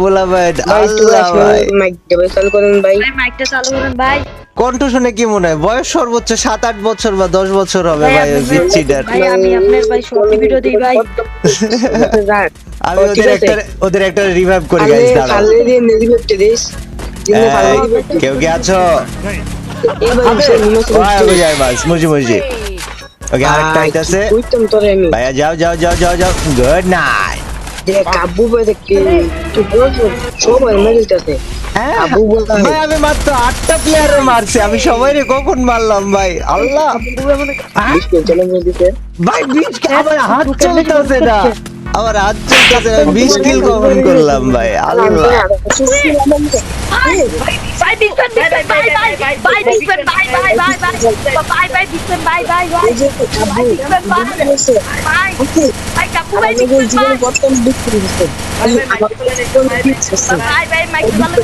बोला भाई ভাই একটু আল্লাহ ভাই মাইকটা চালু করেন ভাই। ভাই মাইকটা চালু করেন ভাই। কণ্ঠ শুনে কি মনে হয় বয়স সর্বোচ্চ 7-8 বছর বা 10 বছর হবে ভাই ভাই আপনি ওই বিচ্ছিটার। ভাই আমি আপনার ভাই শর্ট ভিডিও দেই ভাই। আমি ও, ঠিক আছে। ওদের একটা রিভাইভ করি ফালে গাইস দাঁড়াও। ফালে দিয়ে নেভিগেটে দিস। দিনে ফালে এই, দিবি। কেউ কি আছো? এই ভাই সে নিমেছে। ওই আমি যাই বাস মুজি ওকে আরেকটা আইতাছে কইতাম তোরে আমি। ভাইয়া যাও গুড নাইট। যে কাবু ভাই দেখি তুই বলছো সবাই মেরেছে। আবু বলতা ভাই আমি মাত্র 8টা প্লেয়ারে মারছি আমি সবাইরে কখন মারলাম ভাই আল্লাহ বিস্কুট চলে দিতে। ভাই 20 আমার হাত চলতেছে না আমার হাত চলতেছে না 20 কিল কখন করলাম ভাই আল্লাহ ভাই বিগফ্যান ভাই বিগফ্যান ভাই বিগফ্যান ভাই এই যে কাবু ভাই কাপু ভাই আমাদের জীবনে প্রথম বিক্রি হচ্ছে। ভাই মাইক চালু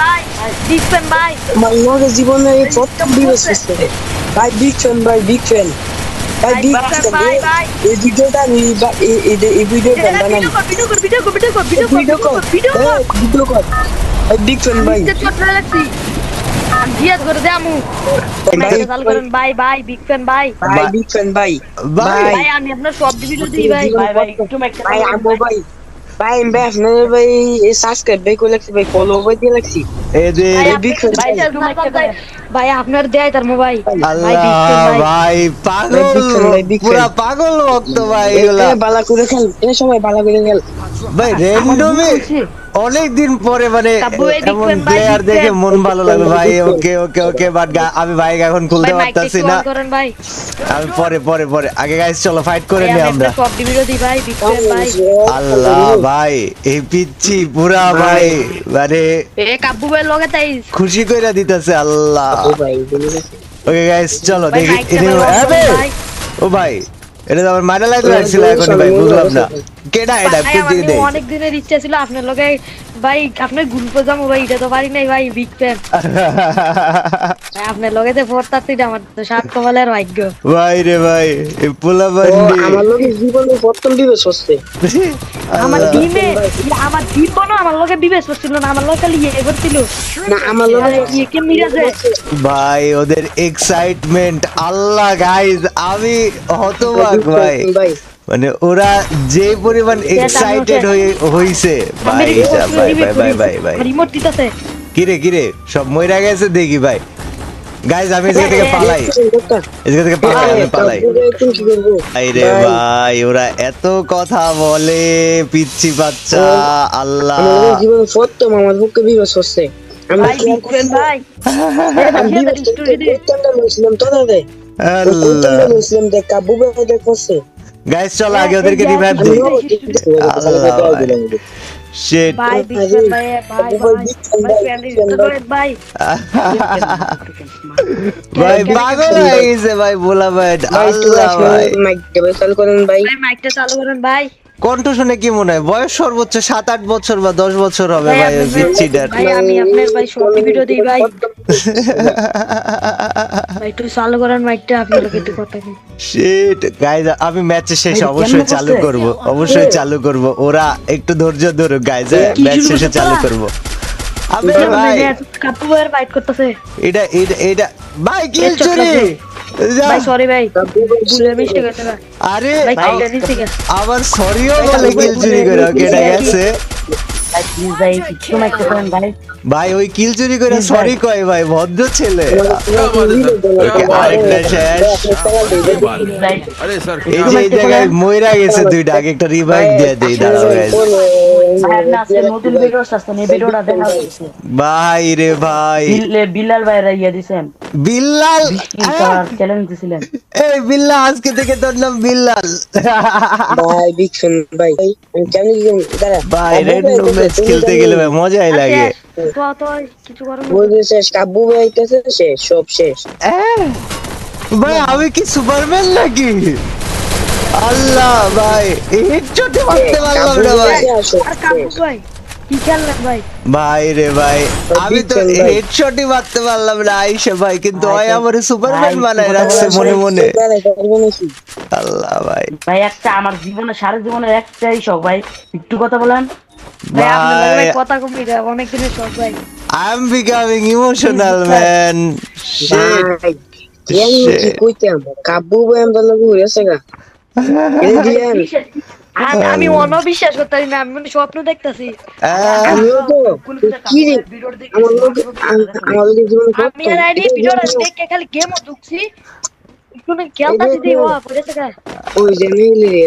ভাই বিগফ্যান ভাই আমার জীবনে প্রথম দিবস হচ্ছে। ভাই বিগ ফ্যান ভাই বিগ ফ্যান ভাই বিগ ভাই ভাই এই ভিডিওটা আমি এই ভিডিওটা বানাই ভিডিও কর ভাই বিগ ফ্যান ভাই জিয়াদ করে দে আমু মাইকটা চালু করেন ভাই বিগফ্যান ভাই ভাই বিগ ফ্যান ভাই ভাই ভাই আমি আপনার সব ভিডিও দিই ভাই একটু মাইকটা ভাই আমো ভাই ভাই আমি ব্যাস না ভাই এই সাবস্ক্রাইব ভাই করে লাগছি ভাই ফলো ভাই দিয়ে লাগছি এদের বিগ ফ্যান ভাই আপনার দেয় তার মোবাইল আল্লাহ ভাই পাগল পুরা পাগল ভক্ত ভাই এগুলা বালা করে খেল এই সময় বালা করে খেল ভাই র্যান্ডমে অনেক দিন পরে মানে কাব্বু ভাই এমন দেখবেন ভাই, প্লেয়ার দেখে দেখবেন। মন ভালো লাগলো ভাই ওকে বাট আমি ভাই এখন খুলতে ভাই মাইকটা পারতাছি একটু না অন করেন ভাই আমি পরে আগে গাইস চলো ফাইট করে ভাই নি আমি আমরা আপনার সব ভিডিও দিই ভাই বিগফ্যান ভাই আল্লাহ ভাই এই পিচ্ছি পুরা ভাই মানে এ কাব্বু ভাই লগে তাই খুশি কইরা দিতেছে আল্লাহ ভাই ওকে গাইস চলো ভাই দেখি মাইকটা ভাই অন করেন ভাই ও ভাই এটা তো আমার মারা লাগতে লাগছিল এখন ভাই বুঝলাম না কেডা এটা ভাই পিচ্ছি আমার দে অনেক দিনের ইচ্ছা ছিল আপনার লগে ভাই আপনার গ্রুপে যাবো ভাই এটা তো পারি নাই ভাই বিগফ্যান ভাই আপনার লগে যে পড়তাছি আমার তো সাত কপালের ভাগ্য ভাই রে ভাই এই পোলা বান্ডি আমার লোক জীবনে প্রথম দিবস হচ্ছে আমার টিমে আমার টিম বনো আমার লগে বিবেশ করছিল না আমার লগে খালি ইয়ে করছিল না আমার লোক ইয়ে কে মিরাজে ভাই ওদের এক্সাইটমেন্ট আল্লাহ গাইস আমি হতবাক ভাই ভাই মানে ওরা যে পরিমাণ এক্সাইটেড হইছে ভাই ভাই রিমোট দিতেছে কিরে সব মইরা গেছে দেখি ভাই গাইস আমি এখান থেকে পালাই আমি পালাই আরে ভাই ওরা এত কথা বলে পিচ্ছি বাচ্চা আল্লাহ আমার জীবনে প্রথম আমার বুকে দিবস হচ্ছে আমি ভাই বিগফ্যান ভাই মুসলিম তো দাদা আল্লাহ মুসলিম দেখ কাবু ভাই দেখছে গাইস চল আগে ওদেরকে রিভাইভ দেই শিট ভাই বিগফ্যান ভাই ভাই ফ্রেন্ড রিকোয়েস্ট ভাই ভাই পাগল হয়ে গেছে ভাই বলা ভাই আল্লাহ ভাই মাইকটা চালু করেন ভাই। ভাই মাইকটা চালু করেন ভাই কণ্ঠ শুনে কি মনে হয় বয়স সর্বোচ্চ 7-8 বছর বা 10 বছর হবে ভাই ওই বিচ্ছিটার ভাই আমি আপনার ভাই শর্ট ভিডিও দেই ভাই ভাই একটু চালু করেন মাইকটা আপনার লগে একটু কথা কই শিট গাইস আমি ম্যাচের শেষে অবশ্যই চালু করব ওরা একটু ধৈর্য ধরুক গাইস ম্যাচ শেষে চালু করব আবে ভাই কাপু ভাইয়ের ফাইট করতেছে এটা ভাই কিল চুরি ভাই সরি ভাই ভুলে মিস্টেক হয়েছে না আরে ভাই কাইটা দিছি গা আবার সরিও বলে কিল চুরি করে কেটে গেছে ভাই প্লিজ ভাই একটু মাইকটা করেন ভাই ভাই ওই কিল চুরি করে সরি কয় ভাই ভদ্র ছেলে আরেকটা শেষ अरे सर এই যে এই জায়গায় মইরা গেছে দুইটা আগে একটা রিভাইভ দিয়ে দেই দাঁড়াও গাইস ভাই না আজকে নতুন ভিডিও আসছে না ভিডিওটা দেখা হচ্ছে ভাই রে ভাই বিলাল ভাইরা ইয়া দিছেন বিল্লাল চ্যালেঞ্জ দিছিলেন এই বিল্লাল আজকে থেকে তোর নাম বিল্লাল ভাই বিগ ফ্যান ভাই আমি কেমন দাঁড়া ভাই রেড ম্যাচ খেলতে গেলে ভাই মজাই লাগে তো তো কিছু করুন বলছে কাবু ভাই কাছে শেষ সব শেষ ভাই আমি কি সুপারম্যান নাকি আল্লাহ ভাই হেডশটে মারতে পারলাম না ভাই আর কাপু ভাই কি খেললেন ভাই ভাই রে ভাই আমি তো হেডশটই মারতে পারলাম না আইসা ভাই কিন্তু ওই আমার সুপারম্যান বানায় রাখছে মনে মনে আল্লাহ ভাই ভাই একটা আমার জীবনে সারা জীবনের একটাই শখ ভাই একটু কথা বলেন ভাই আপনার লগে ভাই ভাই কথা কম এটা অনেক দিনের শখ ভাই I am becoming emotional man shit ভাই কেন কি কইতাম কাবু ভাই আমরা লাগু হইছে গা এই দিয়ান আমি অনবিশ্বাস করতে পারি না আমি মানে স্বপ্ন দেখতাছি আমিও তো কি রে আমার লোক আমার লোক জীবন আমি আর আইনি ভিডিওটা দেখে খালি গেমও ঢুকছি একটু না খেলতাছি দিয়ে ও পড়েছে গা ওই যে নিলে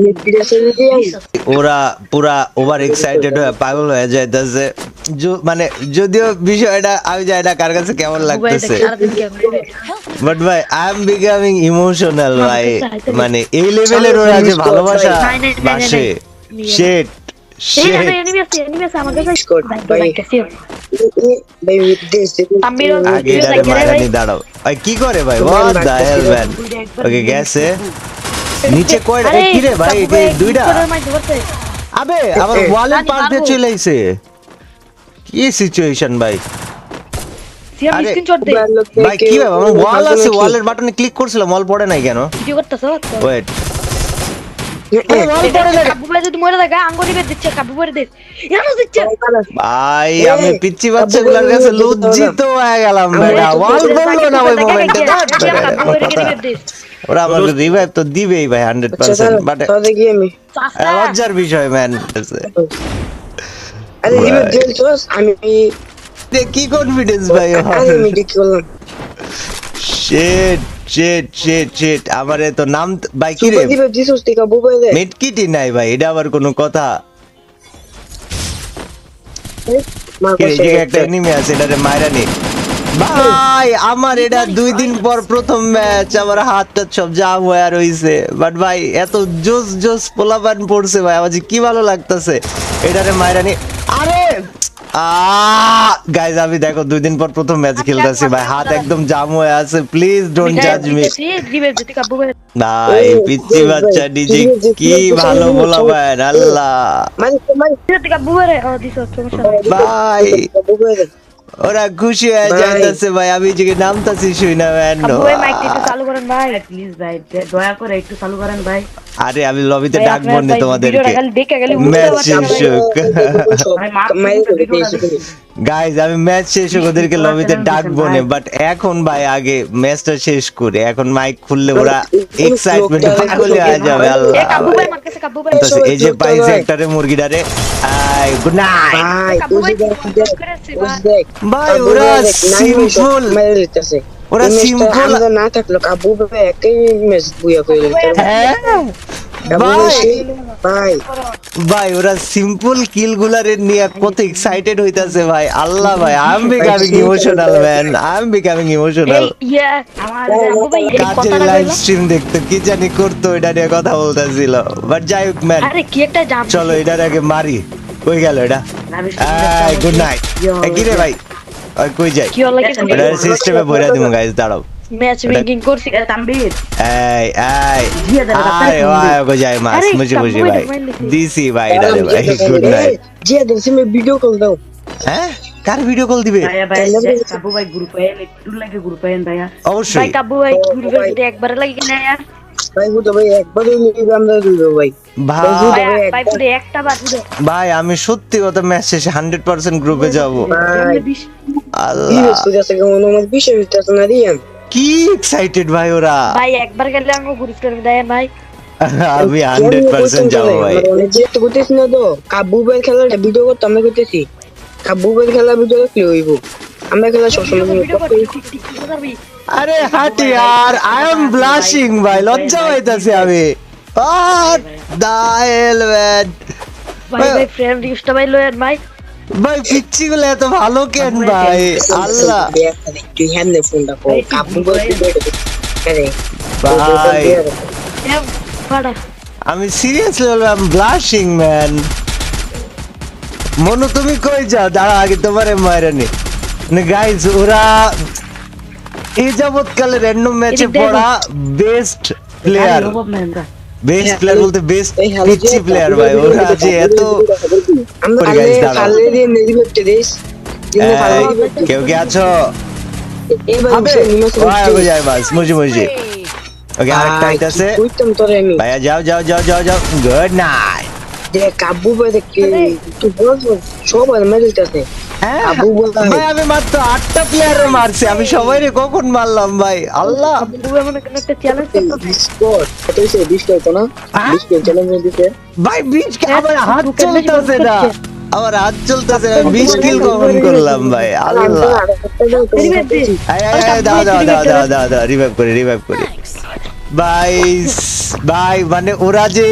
নেটপিডাসে দিয়ান ওরা পুরা ওভার এক্সাইটেড হয়ে পাগল হয়ে যাইতেছে মানে যদিও বিষয়টা আমি জানি না কার কাছে কেমন লাগতেছে বাট ভাই আই এম বিকামিং ইমোশনাল ভাই মানে এই লেভেলের ওরা যে ভালোবাসা বাসে শেট শেট ভাই দেশ আগে এটারে মারানি দাঁড়াও ভাই কি করে ভাই what the hell man okay গেছে নিচে কয়টা কি রে ভাই এই দুইটা আবে আমার ওয়ালেট পার দিয়ে চলে আইছে কি সিচুয়েশন ভাই আরে ভাই কি ভাই আমার ওয়াল আছে ওয়ালের বাটনে ক্লিক করছিলাম ওয়াল পড়ে নাই কেন ভিডিও করতেছ ওয়েট ওয়াল পড়ে যায় কাবু ভাই যদি মরে যায় আঙ্গুল দিবে দিচ্ছে কাবু পড়ে দে এমন দিচ্ছে ভাই আমি পিচ্চি বাচ্চাগুলোর কাছে লজ্জিত হয়ে গেলাম বেটা ওয়াল পড়লো না ওই মোমেন্টে ওরা আমাকে রিভাইভ তো দিবেই ভাই 100% বাট দেখি আমি লজ্জার বিষয় ম্যান আরে রিমেট দিল তো আমি কি কনফিডেন্স ভাই আমি দেখি বললাম শিট শিট শিট শিট আমারে তো নাম ভাই কি রে সুপার দিবে দিছস তে কাবু ভাই দে মিডকিটই নাই ভাই এটা আবার কোনো কথা মার কি রে যে একটা এনিমি আছে এটারে মাইরা নি ভাই আমার এটা 2 দিন পর প্রথম ম্যাচ আমার হাতটা সব জাম হয়ে রইছে বাট ভাই এত জোস জোস পোলাপান পড়ছে ভাই আমার যে কি ভালো লাগতেছে এটারে মাইরা নি আরে গাইজ আমি দেখো 2 দিন পর প্রথম ম্যাচ খেলতেছি ভাই হাত একদম জাম হয়ে আছে প্লিজ ডোন্ট জাজ মি ভাই পিচ্চি বাচ্চা ডিজে কি ভালো বলা ভাই আল্লাহ ভাই ওরা খুশি হয়ে যাইতেছে ভাই আমি যে নামতাছি শুই না ম্যান চালু করেন ভাই প্লিজ ভাই দয়া করে একটু চালু করেন ভাই আরে আমি লবিতে ডাকবো না তোমাদেরকে দেখে গেলে ম্যাচ শেষ হোক ভাই মাফ গাইজ আমি ম্যাচ শেষ হোক ওদেরকে লবিতে ডাকবো না বাট এখন ভাই আগে ম্যাচটা শেষ করে এখন মাইক খুললে ওরা এক্সাইটমেন্ট পাগল হয়ে যাবে আল্লাহ কাবু ভাই মার কাছে কাবু ভাই এই যে পাইছে একটারে মুরগিটারে গুড নাইট ভাই কাবু ভাই দেখ ভাই ওরা সিম্পল মেরে লিতেছে ওরা সিম্পল আমরা না থাকলো কাবু ভাই একই ম্যাচ বুয়া কইলো হ্যাঁ ভাই ভাই ভাই ওরা সিম্পল কিল গুলারে নিয়ে কত এক্সাইটেড হইতাছে ভাই আল্লাহ ভাই I am becoming emotional man I am becoming emotional আমার কাবু ভাই এই কাজে কথাটা লাইভ বললাম স্ট্রিম দেখতে কি জানি করতো এটা নিয়ে কথা বলতেছিল বাট যাই হোক ম্যান আরে কি একটা জাম চলো এটার আগে মারি কই গেল এটা গুড নাইট কি রে ভাই ওই কই যাই কি হলো কি এটা সিস্টেমে ভরে দিমু গাইস দাঁড়াও ম্যাচ মেকিং করছি তানবীর এই এই দিয়ে দেবে আরে ওই কই যাই মাস আরে, মুঝে কাবু বুঝি ভাই ভাই ঢুকাইলে কি? দিছি ভাই এটা রে ভাই গুড নাইট যে দেখছি আমি ভিডিও কল দাও হ্যাঁ কার ভিডিও কল দিবে ভাইয়া ভাই কাবু ভাই গ্রুপে একটু লাগে গ্রুপে ভাইয়া ভাই অবশ্যই কাবু ভাই ইউনিভার্সিটি একবার লাগি না यार ভাই গুড ভাই একবার নিবি আমরা দিব ভাই ভাই ভাই পুরো একটা বার পুরো ভাই আমি সত্যি কথা ম্যাচ শেষে 100% গ্রুপে যাব ভাই আল্লাহ ভিডিও সুজাছে কোন আমার বিষয় হইতাছে না রিয়ান কি এক্সাইটেড ভাই ওরা ভাই একবার গেলে আমাকে গ্রুপটা দেয় ভাই আমি 100% যাব ভাই যে তো কইতেছ না তো কাবু ভাই খেলাটা ভিডিও করতে আমরা কইতেছি কাবু ভাই খেলা ভিডিও কি হইব আমরা খেলা সবসময় ভিডিও কর ঠিক করবি আরে হাট यार আই এম ব্লাশিং ভাই লজ্জা হইতাছে আমি দা হেল ম্যান ভাই ভাই ফ্রেন্ড রিস্টা ভাই লয়েন ভাই ভাই পিচ্চি গুলো এত ভালো কেন ভাই আল্লাহ তুই হ্যান্ডে ফোনটা কর কাবু ভাই আরে ভাই এম ফাড়া আমি সিরিয়াসলি বললাম ব্লাশিং ম্যান মনু তুমি কই যাও দাঁড়া আগে তোমারে মারানি গাইজ ওরা এই যাবৎকালে র্যান্ডম ম্যাচে পড়া বেস্ট প্লেয়ার বেস্ট প্লেয়ার বলতে বেস্ট পিচ্চি প্লেয়ার ভাই ওরা যে এত আমরা করে guys, দাঁড়াও। খালে দিয়ে নেদি করতে দেশ কেউ কে আছো এবার আবে ওই আগে যাই বাস মুজি মুজি ওকে আরেকটা আইতাছে কইতাম তোরে আমি ভাইয়া যাও যাও যাও যাও যাও গুড নাইট যে কাবু ভাই দেখে তুই বলছ সবাই মেডেল আছে হ্যাঁ, আবু বলতে ভাই আমি মাত্র 8টা প্লেয়ারে মারছি, আমি সবাইরে কখন মারলাম ভাই আল্লাহ। আব্বু এমন একটা চ্যালেঞ্জ করতে স্কোর কত হইছে 20 তো না 20 কে চ্যালেঞ্জ দিতে ভাই 20 হ্যাঁ, আমার হাত বুকের বেশি চলতেছে না, করছে। আমার হাত চলতেছে না, 20 কিল কখন করলাম ভাই আল্লাহ। দাও রিভাইভ করি ভাই। ভাই মানে ওরা যে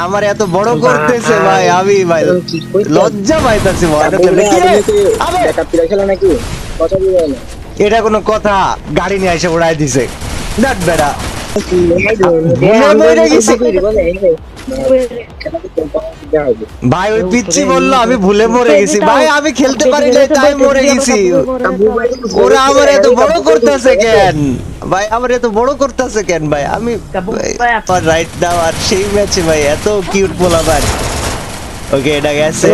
আমার এত বড় করতেছে ভাই, আমি ভাই লজ্জা পাইতাছি ব্যাকআপ প্লেয়ার খেলা নাকি কথা বলে না এটা কোনো কথা? গাড়ি নিয়ে এসে উড়াই দিছে দেখ বেড়া। ভাই ওই পিচ্ছি বললো আমি ভুলে মরে গেছি, ভাই আমি খেলতে পারি নাই তাই মরে গেছি। ওরা আমার এত বড় করতেছে কেন ভাই, আমার এত বড় করতেছে কেন ভাই? আমি রাইট নাও আর সেই ম্যাচে ভাই এত কিউট বলা ভাই। ওকে এটা গেছে,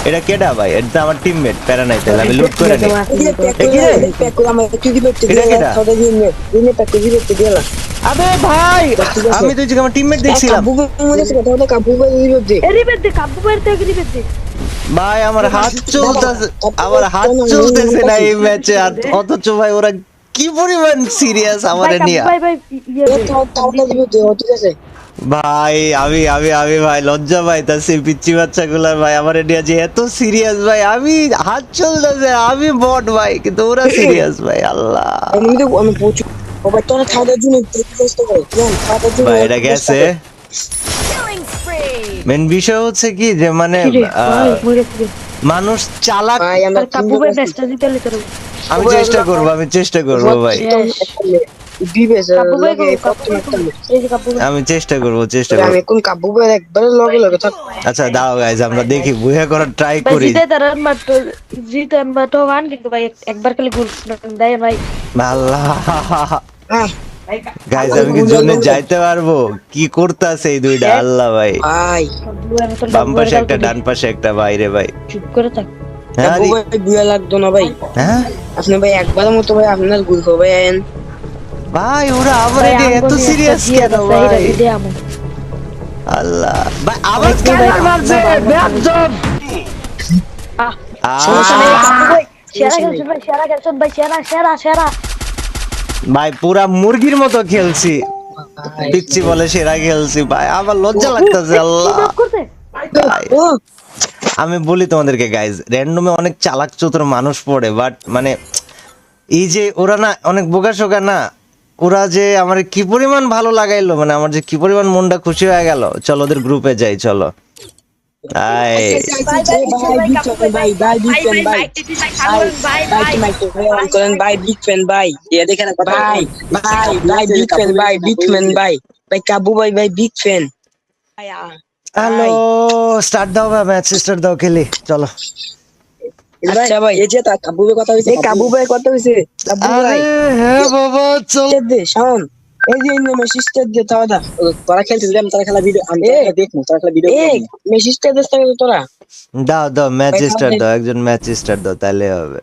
এটা কেডা ভাই? এটা তো আমার টিমমেট, প্যারা নাই, তাহলে আমি লুট করে নেই। আবে ভাই আমি তো আমার টিমমেট দেখছিলাম ভাই, আমার হাত চলতেছে না এই ম্যাচে, আর অথচ ভাই ওরা কি পরিমাণ সিরিয়াস আমারে নিয়ে। ভাই আমি ভাই লজ্জা পাইতাছি পিচ্চি বাচ্চাগুলার ভাই আমারে নিয়ে যে এত সিরিয়াস ভাই, আমি হাত চলতেছে, আমি বট ভাই কিন্তু ওরা সিরিয়াস ভাই আল্লাহ। ভাই এটা গেছে। মেন বিষয় হচ্ছে কি যে মানে মানুষ চালাক। আমি চেষ্টা করবো ভাই, আমি চেষ্টা করবো। আচ্ছা দাও গাইজ আমরা দেখি বুয়া করার ট্রাই করি। একবার খালি গোল দেয় ভাই। আল্লাহ গাইজ আমি কি জোনে যাইতে পারবো? কি করতেছে এই দুইটা? আল্লাহ ভাই, বাম পাশে একটা ডান পাশে একটা, বাইরে ভাই চুপ করে থাক। লাগতো না ভাই, হ্যাঁ আপনি ভাই একবারের মতো ভাই আপনার গুল ভাই আইন ভাই, ওরা আমার এটা এত সিরিয়াস কেন ভাই? আল্লাহ ভাই আবার স্ক্যানার মারছে বেয়াদব। ভাই পুরা মুরগির মতো খেলছি, পিচ্ছি বলে সেরা খেলছি ভাই, আমার লজ্জা লাগতেছে আল্লাহ। আমি বলি তোমাদেরকে গাইজ, র্যান্ডমে অনেক চালাক চতুর মানুষ পড়ে, বাট মানে এই যে ওরা না অনেক বোকা শোকা না, ওরা যে আমার কি পরিমাণ ভালো লাগাইলো, মানে আমার যে কি পরিমাণ মনটা খুশি হয়ে গেল। চলো ওদের গ্রুপে যাই, চলো। হ্যালো স্টার্ট দাও ভাই, ম্যাচ স্টার্ট দাও, খেলি চলো। আচ্ছা ভাই এই যে কাবু ভাই কথা হইছে, কাবু ভাই কথা হইছে, আরে হ্যাঁ বাবা চল দে শাওন এই যে ইন্নে মেসেজটা দে তাওদা তোরা খেলছিস আমি তোরা খেলা ভিডিও আমি দেখমু, তোরা খেলা ভিডিও এই মেসেজটা দে তোরা দাও ম্যাচ স্টার্ট দাও, একজন ম্যাচ স্টার্ট দাও তাহলে হবে।